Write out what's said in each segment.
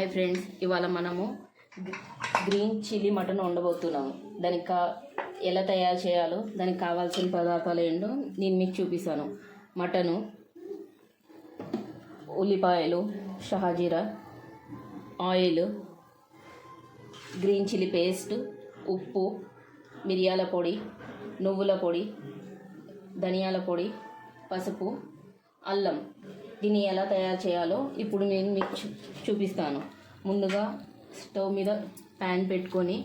Hi friends, ఇవాళ మనము green chilli mutton వండబోతున్నాము. దానికి ఎలా తయారు చేయాలో, దానికి కావాల్సిన పదార్థాలు ఏంటో నేను మీకు చూపిస్తాను. మటను, ఉల్లిపాయలు, షహాజీరా, ఆయిల్, గ్రీన్ చిల్లీ పేస్ట్, ఉప్పు, మిరియాల పొడి, నువ్వుల పొడి, ధనియాల పొడి, పసుపు, అల్లం. దీన్ని ఎలా తయారు చేయాలో ఇప్పుడు నేను మీకు చూపిస్తాను. ముందుగా స్టవ్ మీద ప్యాన్ పెట్టుకొని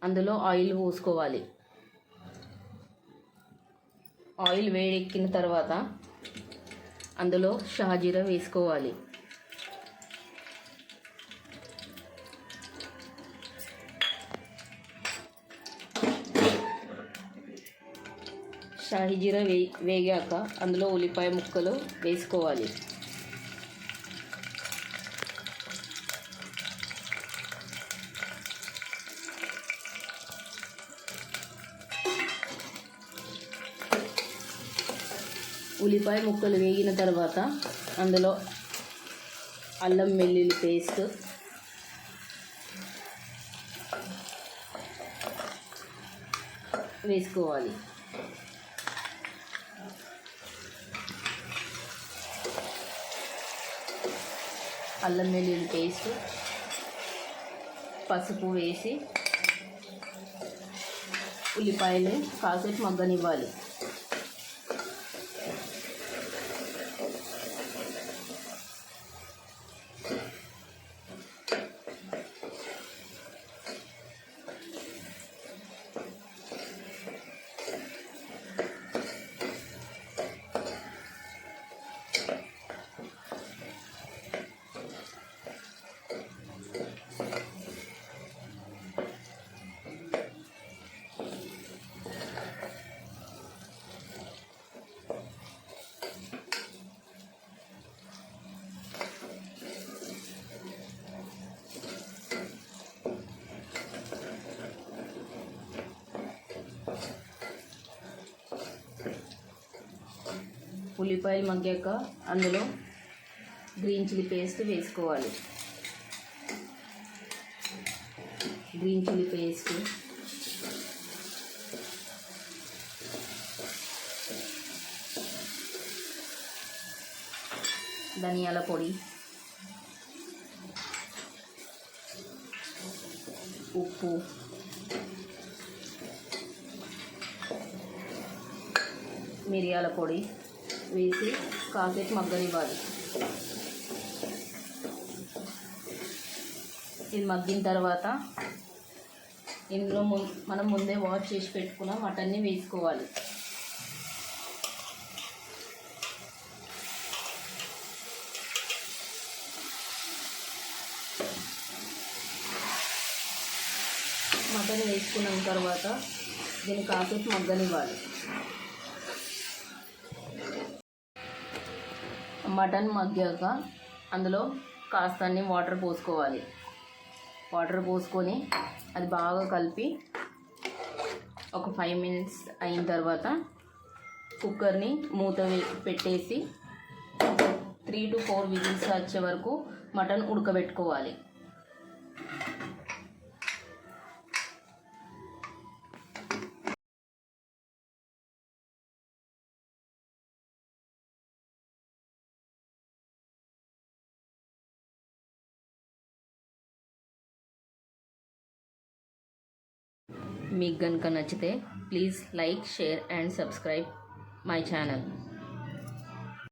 అందులో ఆయిల్ పోసుకోవాలి. ఆయిల్ వేడెక్కిన తర్వాత అందులో షాజీరా వేసుకోవాలి. షాజీరా వేగాక అందులో ఉల్లిపాయ ముక్కలు వేసుకోవాలి. ఉల్లిపాయ ముక్కలు వేగిన తర్వాత అందులో అల్లం వెల్లుల్లి పేస్ట్, వేసుకోవాలి. అల్లం వెల్లుల్లి పేస్ట్, పసుపు వేసి ఉల్లిపాయలు కాసేపు మగ్గనివ్వాలి. ఉల్లిపాయలు మగ్గాక అందులో గ్రీన్ చిల్లీ పేస్ట్ వేసుకోవాలి. గ్రీన్ చిల్లీ పేస్ట్, ధనియాల పొడి, ఉప్పు, మిరియాల పొడి వేసి కాసేపు మగ్గనివ్వాలి. ఇది మగ్గిన తర్వాత ఇందులో మనం ముందే వాష్ చేసి పెట్టుకున్న మటన్ని వేసుకోవాలి. మటన్ వేసుకున్న తర్వాత దీన్ని కాసేపు మగ్గనివ్వాలి. మటన్ మగ్గాక అందులో కాస్తన్ని వాటర్ పోసుకోవాలి. వాటర్ పోసుకొని అది బాగా కలిపి ఒక 5 minutes అయిన తర్వాత కుక్కర్ని మూత పెట్టేసి 3 to 4 విజిల్స్ వచ్చే వరకు మటన్ ఉడకబెట్టుకోవాలి. మీకు గనుక నచ్చితే please like, share and subscribe my channel.